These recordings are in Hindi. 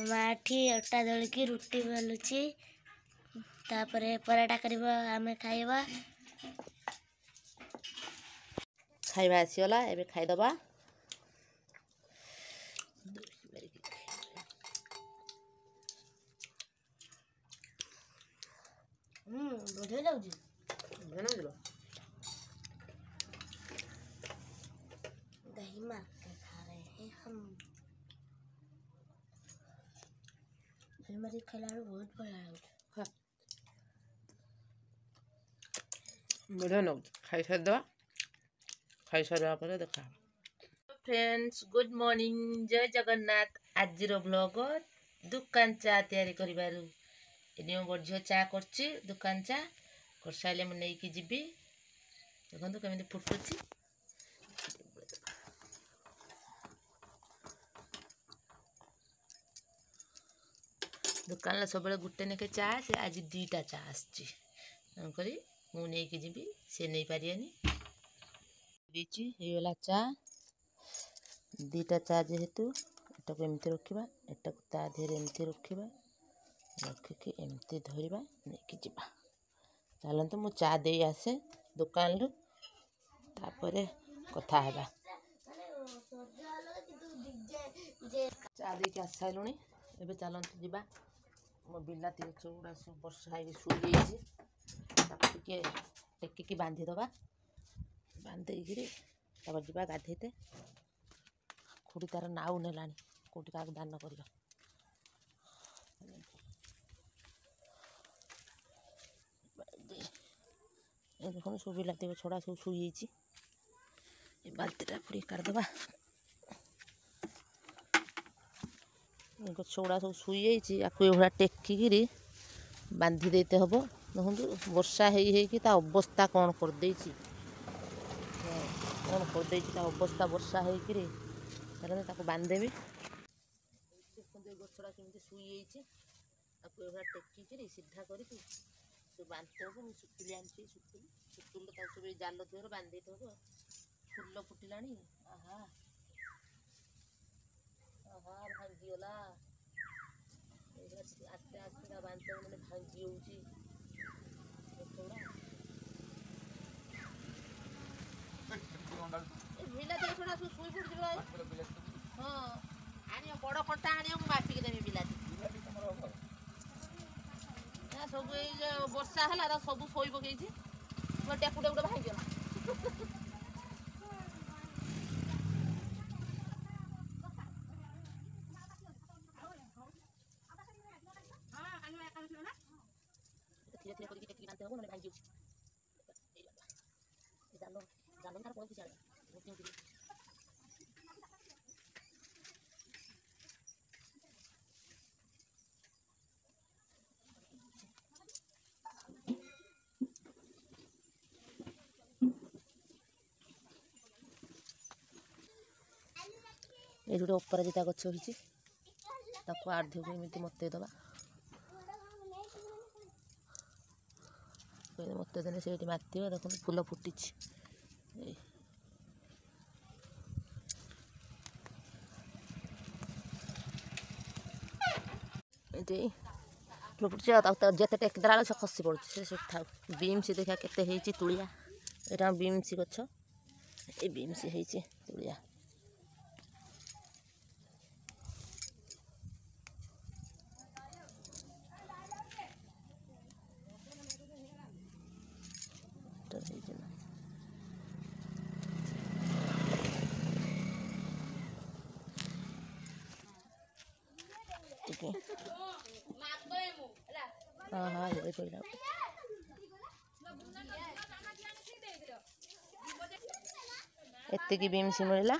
माठी अटा दलिकी रुटी बेलुची तापरे पराठा करबा आमे खाइबा खाइबा आसीगला एबे खाइदबा बढ़िया लाउजी भेना दिलो दही मार के खा रहे हैं हम हमारी खिलाड़ी बहुत बढ़िया है बढ़िया न खाई सारदबा खाई सारा पर देखा फ्रेंड्स गुड मॉर्निंग जय जगन्नाथ आज ब्लॉग दुकान चा तैयारी करिबारु एने बड़ चा करछि दुकान चा कर साइले म नै कि जिबी देखंतु केमिति फुटुछि दुकान ला सब गुटे नेके चा से आज दुईटा चा आछि करी मु नै कि जिबी से नै पारियानी दीची हे वाला चा दुईटा चा जेहेतु एटा को एमती रखिबा एटा को ता धेर एमती रखिबा रखिके एमती धरिबा नै कि जिबा चलंतु मु चा दे आसे दुकान रु तापरे कथा हेबा चा दे के आसाइलुनी एबे चलंतु जिबा मो बिलाती चौड़ा सब वर्षा है सुई के टेकिकी बांधी दबा बांधेगिरी तब जा गाधेते खुड़ी तार नाउ नेलानी कोटी का दान करवा देखो सब बिलाती छड़ा सब शुई बाल्टीटा पूरी काटदबा छौड़ा सब शुई आपको ये टेकिकी बांधी देते हम देखो वर्षा है ता अवस्था कौन कर अवस्था वर्षा होकर बांधदेवी गछड़ा केमती शुई टेकिकी सीधा करके बांधते हम सुतुली आनी सुतुली सब जाल थोर बांधे हम फुल फुटिला आहा आहा भांगीगला आस्ते आस्ते बांधते मैंने भांगी हाँ आनियो बड़ कंटा आनियो मापिक देवी बिलाती सब वर्षा है सब शोई पकई टेकु टेकुटे भांगीगला ये गोटे अपराजिता गछ होती आर्ध्य को एमती मत दबा मत देने से मात देख फुल फुटी फुटी जिते टेकदेला से खसी पड़े से था बीम्स देखा के तुलिया यहाँ बीम्स गछ ये बीम्स तुलिया हाँ ये पड़ा एतिकी बीम्स मिलला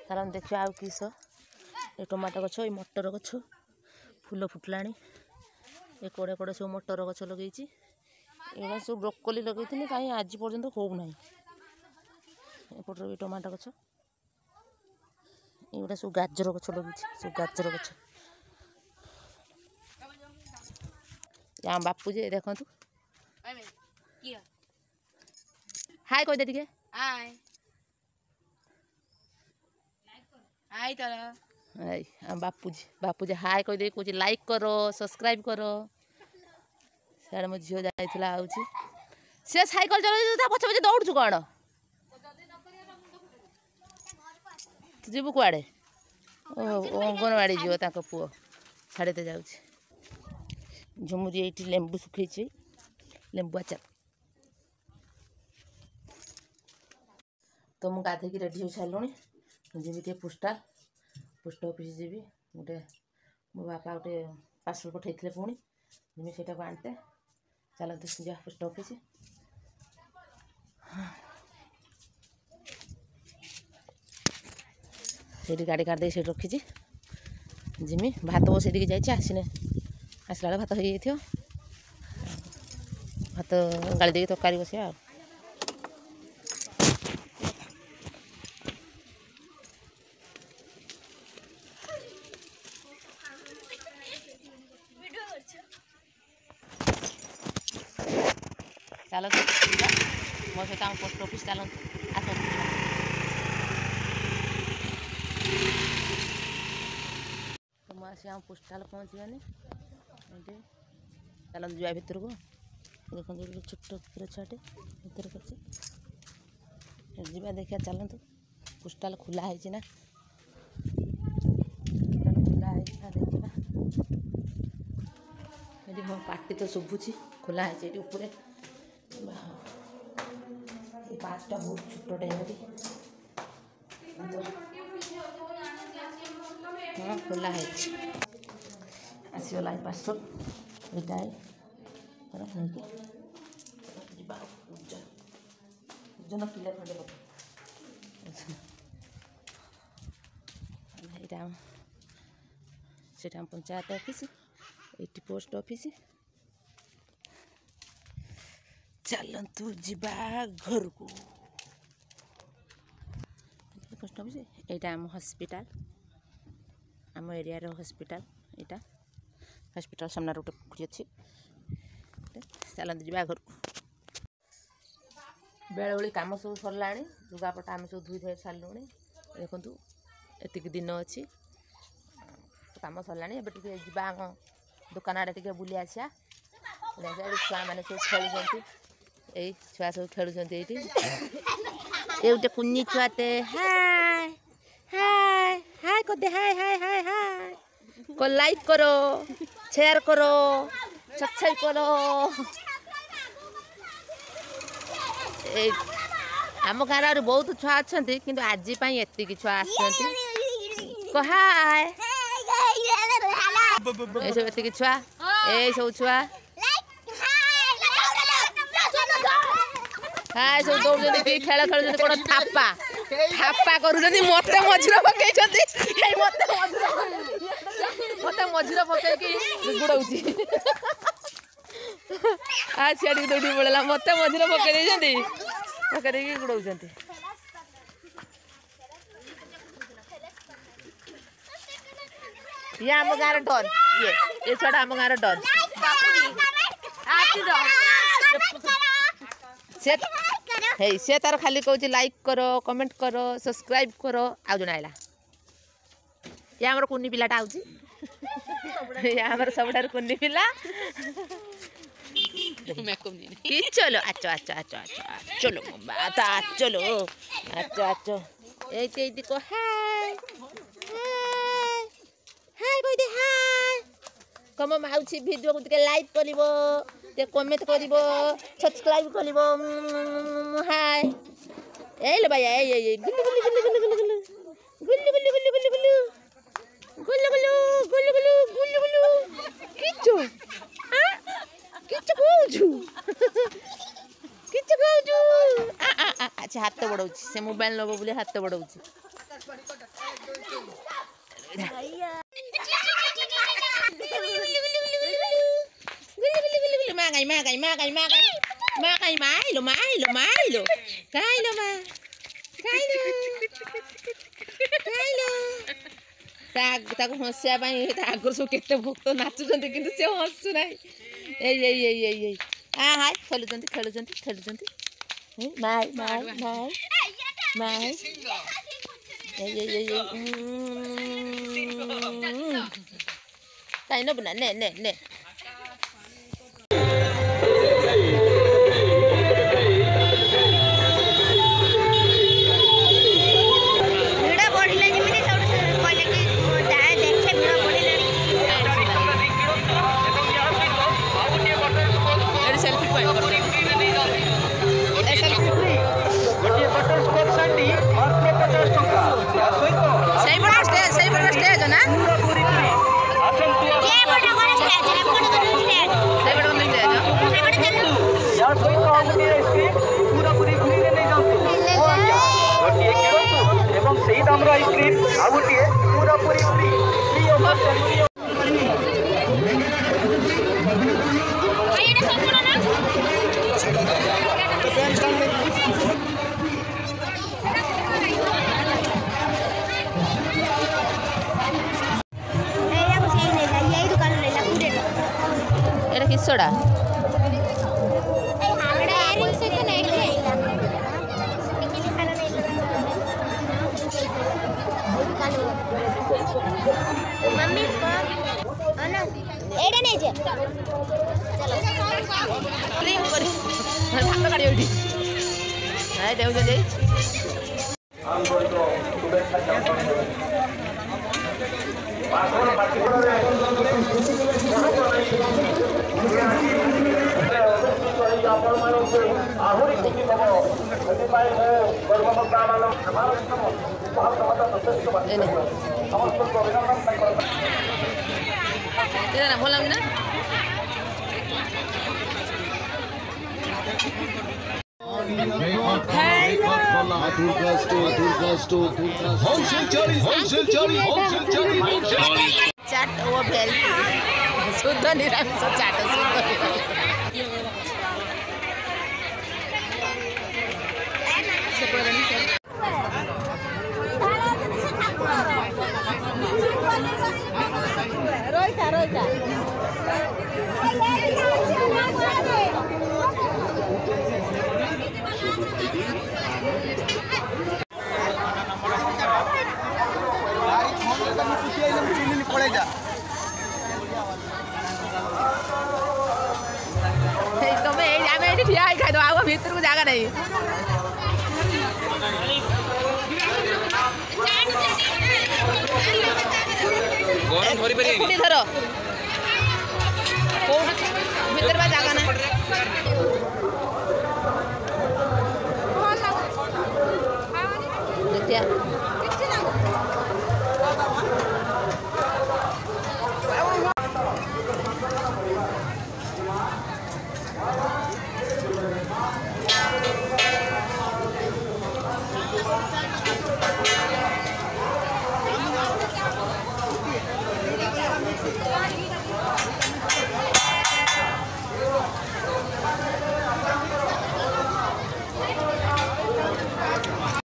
चल देखिए आउ किस ये टमाटो गछ ये मटर गछ फूल फुटला ये कड़े कड़े सब मटर गछ लगे ये सब ब्रोकोली लगे कहीं आज पर्यंत होना एपटर भी टमाटो गछ ये सब गाजर गछ लगे सब गाजर गछ आम बापू जे देखु हाय कह दे टिके आम बापू जे हाय कह दे कह लाइक करो सब्सक्राइब करो सियाड़े मो झील जाइला आउची से साइकिल चला पछे पछे दौड़ू कौन जीवु कुआड़े अंगनवाड़ी जीव ताको पुओ छाड़ते जाऊँ झुमुरी ये लेंबू सुखी लेंबू आचार तो मुझे गाधे रेडी हो सारे जी पोस्ट ऑफिस जी गोटे मो बापा गोटे पार्सल पठे पुणी जी से आनते चलते जा पोस्ट ऑफिस से गाड़ी काटदे से रखी जिमी भात बस जाइए आसने आसला बेले भात हो जाइए भात गाड़ी दे तरकारी बसिया चलते मो सहित आम पोस्ट ऑफिस चलते आस तो मुझे आम पोस्टाल पहुँचीगानी चलते जा भितर को देखो छोट पूरा छुआटे भर कर जा देखा चलतु पोस्टाल खुला है ना खुला है देखा ये हाँ पार्टी तो शुभुची खुला है ये ऊपर पाँचटा बहुत छोट टाइम हाँ खुला है आसगला पार्सल यहाँ ओजन किलो खंडे यहाँ से पंचायत ऑफिस ये पोस्ट ऑफिस चलतु जा घर को पोस्ट ऑफिस यहाँ आम हॉस्पिटल आम एरिया हॉस्पिटल यहाँ हॉस्पिटल सामने गोटे पुखरी अच्छी चलते जा घर को बेलबेली कम सब सरला लुगापटा आम सब धोई धोई सारू देखु एतिक दिन अच्छी कम सरला जा दुकान आड़े टे बुली आसा छुआ मैंने सब खेलुं यही छुआ सब खेलुं ये गोटे कुनी छुआटे हाय हाय हाय कर हाय हाय हाय हाय को लाइक करो शेयर करो सब्सक्राइब करो आम गाँव बहुत छुआ अच्छा कि आज एति छुआ हाय सब एति छुआ ये सब छुआ हाय सब दौड़ खेल खेल कौन थापा थापा कर मत मझीर पकई मत मझीर पकईकि गुड़ाऊँगी आ सियाड़ी दौड़ी पड़ा मत मझीर पकई पकई गुड़ाऊँ ये आम गाँव डर ये छुआ आम गाँव डर से तार खाली कहूँ लाइक करो कमेंट करो सब्सक्राइब करो आज जन आइला ये आमर कुनी पिलाटा आउची ये आमर सबठार कुनी पिला कि चलो अच्छा अच्छा अच्छा अच्छा चलो बाता चलो अच्छा अच्छा ये को हाय हाय हाय कोई दे हाय कम माउची वीडियो को टिके लाइक करिवो ते कमेंट करिवो सब्सक्राइब करिवो हाय ए ले भैया ए गुल्लू गुल्लू गुल्लू गुल्लू गुल्लू गुल्लू गुल्लू गुल्लू गुल्लू गुल्लू गुल्लू गुल्लू गुल्लू गुल्लू गुल्लू किचु किचु कोजु किचु कोजु अच्छा हाथ तो बड़ाउची से मोबाइल नबो बोले हाथ तो बड़ाउची magai magai magai magai magai mailo mailo mailo kailo ma kailo kailo ताको हसिया आगर सब केते भक्त नाचुंट कि से हसु ना हाय खेलुचंती खेलुचंती खेलुचंती माय माय माय माय कहीं न बना ने ने ने किसड़ा मम्मी एडे नहीं जे चलो क्रीम करी भात काढी उठी हाय देउ जे ना भल लगे ना चाट वो भेल शुद्ध निरामिष चाट शुद्ध रोइता रोइता ठिया खाई दो आगे भीतर को जगह नहीं धर भीतर जगह ना